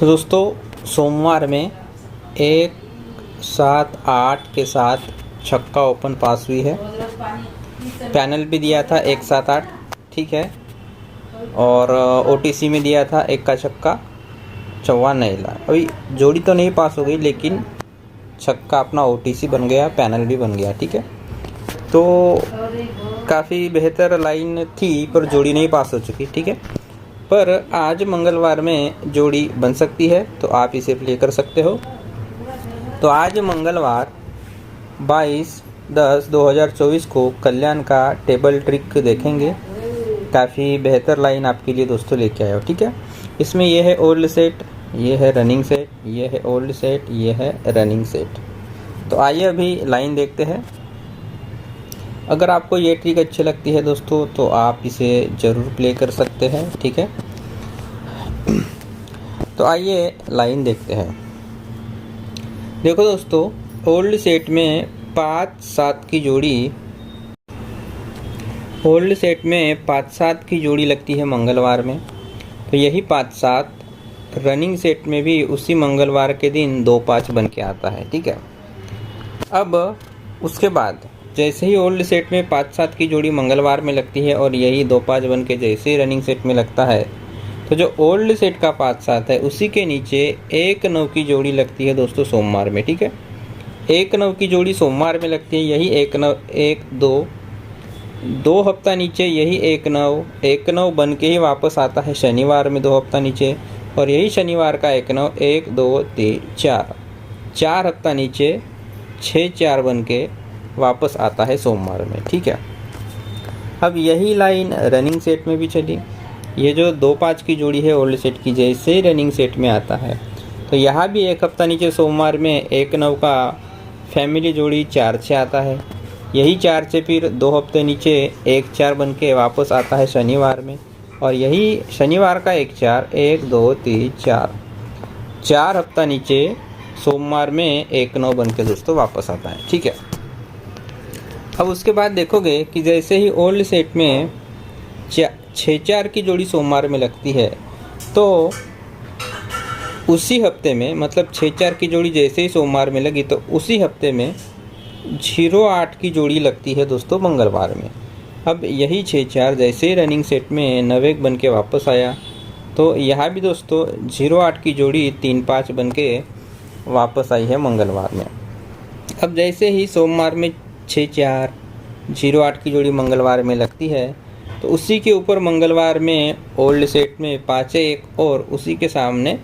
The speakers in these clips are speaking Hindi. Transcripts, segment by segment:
तो दोस्तों सोमवार में 1 7 8 के साथ छक्का ओपन पास हुई है। पैनल भी दिया था 1 7 8, ठीक है। और ओटीसी में दिया था 1 का छक्का 54 नहीं ला। अभी जोड़ी तो नहीं पास हो गई, लेकिन छक्का अपना ओटीसी बन गया, पैनल भी बन गया, ठीक है। तो काफ़ी बेहतर लाइन थी, पर जोड़ी नहीं पास हो चुकी, ठीक है। पर आज मंगलवार में जोड़ी बन सकती है, तो आप इसे प्ले कर सकते हो। तो आज मंगलवार 22/10/2024 को कल्याण का टेबल ट्रिक देखेंगे। काफ़ी बेहतर लाइन आपके लिए दोस्तों लेके आया हो, ठीक है। इसमें यह है ओल्ड सेट, ये है रनिंग सेट, ये है ओल्ड सेट, ये है रनिंग सेट। तो आइए अभी लाइन देखते हैं। अगर आपको ये ट्रिक अच्छी लगती है दोस्तों, तो आप इसे ज़रूर प्ले कर सकते हैं, ठीक है। तो आइए लाइन देखते हैं। देखो दोस्तों, ओल्ड सेट में 5-7 की जोड़ी, ओल्ड सेट में 5-7 की जोड़ी लगती है मंगलवार में। तो यही 5-7 रनिंग सेट में भी उसी मंगलवार के दिन 2-5 बन के आता है, ठीक है। अब उसके बाद जैसे ही ओल्ड सेट में 5-7 की जोड़ी मंगलवार में लगती है और यही 2-5 बन के जैसे ही रनिंग सेट में लगता है, तो जो ओल्ड सेट का 5-7 है उसी के नीचे 1-9 की जोड़ी लगती है दोस्तों सोमवार में, ठीक है। 1-9 की जोड़ी सोमवार में लगती है, यही 1-9 1-2 2 हफ्ता नीचे यही 1-9 बन के ही वापस आता है शनिवार में 2 हफ्ता नीचे, और यही शनिवार का 1-9 1-2-3 4 हफ्ता नीचे 6-4 बन के वापस आता है सोमवार में, ठीक है। अब यही लाइन रनिंग सेट में भी चली। ये जो 2-5 की जोड़ी है ओल्ड सेट की, जैसे ही रनिंग सेट में आता है तो यहाँ भी 1 हफ्ता नीचे सोमवार में 1-9 का फैमिली जोड़ी 4-6 आता है। यही 4-6 फिर 2 हफ्ते नीचे 1-4 बन के वापस आता है शनिवार में, और यही शनिवार का 1-4 1-2-3 4 हफ्ता नीचे सोमवार में 1-9 बन के दोस्तों वापस आता है, ठीक है। अब उसके बाद देखोगे कि जैसे ही ओल्ड सेट में 6-4 की जोड़ी सोमवार में लगती है, तो उसी हफ्ते में, मतलब 6-4 की जोड़ी जैसे ही सोमवार में लगी तो उसी हफ्ते में 0-8 की जोड़ी लगती है दोस्तों मंगलवार में। अब यही 6-4 जैसे ही रनिंग सेट में 9-1 बन के वापस आया, तो यहाँ भी दोस्तों 0-8 की जोड़ी 3-5 बन के वापस आई है मंगलवार में। अब जैसे ही सोमवार में 6-4 0-8 की जोड़ी मंगलवार में लगती है, तो उसी के ऊपर मंगलवार में ओल्ड सेट में 5-1, और उसी के सामने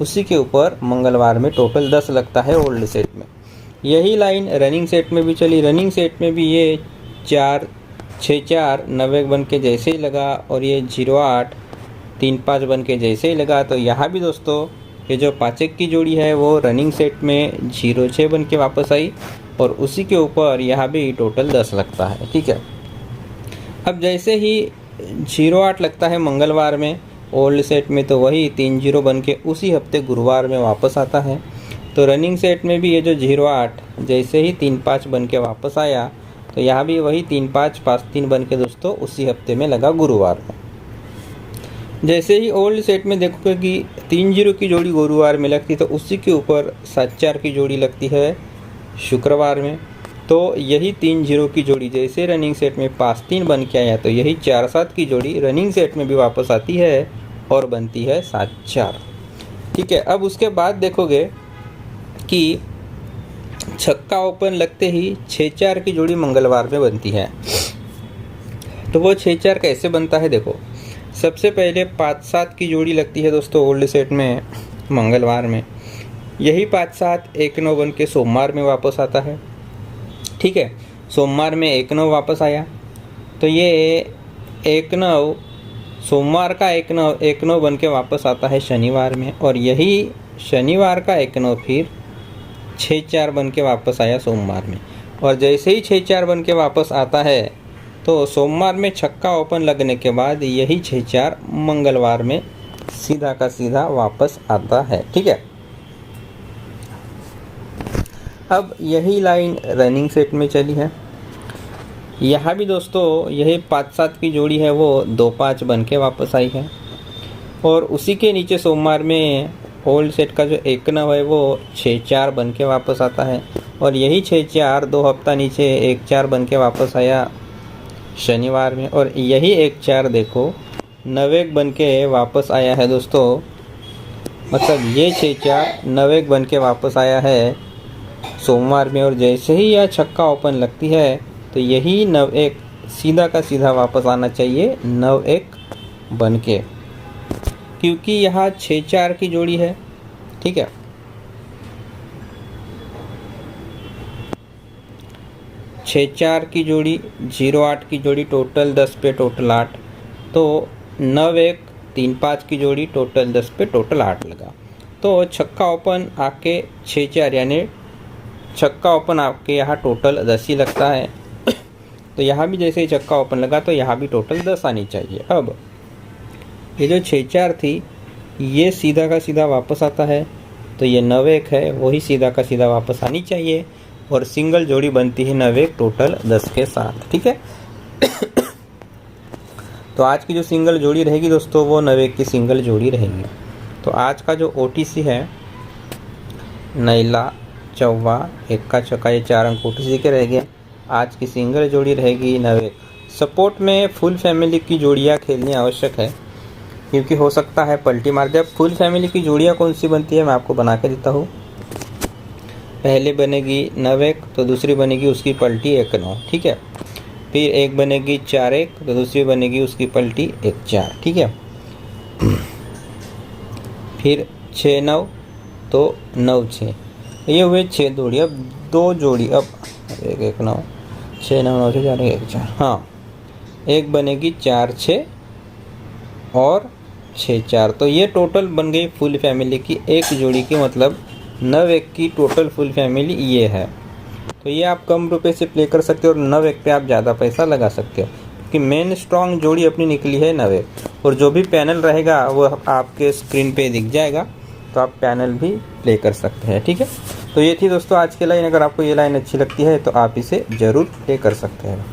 उसी के ऊपर मंगलवार में टोटल 10 लगता है ओल्ड सेट में। यही लाइन रनिंग सेट में भी चली। रनिंग सेट में भी ये 6-4 9-1 बन के जैसे ही लगा, और ये 0-8 3-5 बन के जैसे ही लगा, तो यहाँ भी दोस्तों ये जो 5-1 की जोड़ी है वो रनिंग सेट में 0-6 बन के वापस आई, और उसी के ऊपर यहाँ भी टोटल 10 लगता है, ठीक है। अब जैसे ही 0-8 लगता है मंगलवार में ओल्ड सेट में, तो वही 3-0 बन के उसी हफ्ते गुरुवार में वापस आता है। तो रनिंग सेट में भी ये जो 0-8 जैसे ही 3-5 बन के वापस आया, तो यहाँ भी वही 3-5 5-3 बन के दोस्तों उसी हफ्ते में लगा गुरुवार में। जैसे ही ओल्ड सेट में देखोगे कि 3-0 की जोड़ी गुरुवार में लगती, तो उसी के ऊपर 7-4 की जोड़ी लगती है शुक्रवार में। तो यही 3-0 की जोड़ी जैसे रनिंग सेट में 5-3 बन के आया, तो यही 4-7 की जोड़ी रनिंग सेट में भी वापस आती है और बनती है 7-4, ठीक है। अब उसके बाद देखोगे कि छक्का ओपन लगते ही 6-4 की जोड़ी मंगलवार में बनती है। तो वो 6-4 कैसे बनता है देखो। सबसे पहले 5-7 की जोड़ी लगती है दोस्तों ओल्ड सेट में मंगलवार में। यही 5-7 1-9 बन के सोमवार में वापस आता है, ठीक है। सोमवार में 1-9 वापस आया, तो ये 1-9 सोमवार का 1-9 बन के वापस आता है शनिवार में, और यही शनिवार का 1-9 फिर 6-4 बन के वापस आया सोमवार में। और जैसे ही 6-4 बन के वापस आता है, तो सोमवार में छक्का ओपन लगने के बाद यही 6-4 मंगलवार में सीधा का सीधा वापस आता है, ठीक है। अब यही लाइन रनिंग सेट में चली है। यहाँ भी दोस्तों यही 5-7 की जोड़ी है वो 2-5 बन के वापस आई है, और उसी के नीचे सोमवार में ओल्ड सेट का जो एक नव है वो 6-4 बन के वापस आता है, और यही 6-4 2 हफ्ता नीचे 1-4 बन के वापस आया शनिवार में, और यही 1-4 देखो 9-1 बन के वापस आया है दोस्तों। मतलब ये 6-4 9-1 बन के वापस आया है सोमवार में, और जैसे ही यह छक्का ओपन लगती है तो यही 9-1 सीधा का सीधा वापस आना चाहिए 9-1 बन के, क्योंकि यहाँ 6-4 की जोड़ी है। ठीक है, छः 4 की जोड़ी, 0-8 की जोड़ी, टोटल 10 पे टोटल 8, तो 9-1 3-5 की जोड़ी, टोटल 10 पे टोटल 8 लगा। तो छक्का ओपन आके 6-4 यानी छक्का ओपन आपके यहाँ टोटल 10 ही लगता है। तो यहाँ भी जैसे ही छक्का ओपन लगा तो यहाँ भी टोटल 10 आनी चाहिए। अब ये जो 6-4 थी ये सीधा का सीधा वापस आता है, तो ये 9-1 है वही सीधा का सीधा वापस आनी चाहिए, और सिंगल जोड़ी बनती है 9-1 टोटल 10 के साथ। ठीक है, तो आज की जो सिंगल जोड़ी रहेगी दोस्तों वो 9-1 की सिंगल जोड़ी रहेगी। तो आज का जो OTC है नैला, चौवा, एक्का, चौका, ये 4 अंक OTC के रह गए। आज की सिंगल जोड़ी रहेगी 9-1। सपोर्ट में फुल फैमिली की जोड़ियाँ खेलनी आवश्यक है, क्योंकि हो सकता है पलटी मार दे। अब फुल फैमिली की जोड़ियाँ कौन सी बनती है मैं आपको बना के देता हूँ। पहले बनेगी 9-1 तो दूसरी बनेगी उसकी पलटी 1-9। ठीक है, फिर एक बनेगी 4-1 तो दूसरी बनेगी उसकी पलटी 1-4। ठीक है, फिर 6-9 तो 9-6, ये हुए 6 जोड़ी। अब 2 जोड़ी, अब 1-9 6-9 9 4 1-4, हाँ एक बनेगी 4-6 और 6-4, तो ये टोटल बन गई फुल फैमिली की एक जोड़ी की, मतलब 9-1 की टोटल फुल फैमिली ये है। तो ये आप कम रुपए से प्ले कर सकते हो और 9-1 पे आप ज़्यादा पैसा लगा सकते हो, क्योंकि मेन स्ट्रॉन्ग जोड़ी अपनी निकली है 9-1, और जो भी पैनल रहेगा वो आपके स्क्रीन पे दिख जाएगा, तो आप पैनल भी प्ले कर सकते हैं। ठीक है, तो ये थी दोस्तों आज की लाइन। अगर आपको ये लाइन अच्छी लगती है तो आप इसे ज़रूर प्ले कर सकते हैं।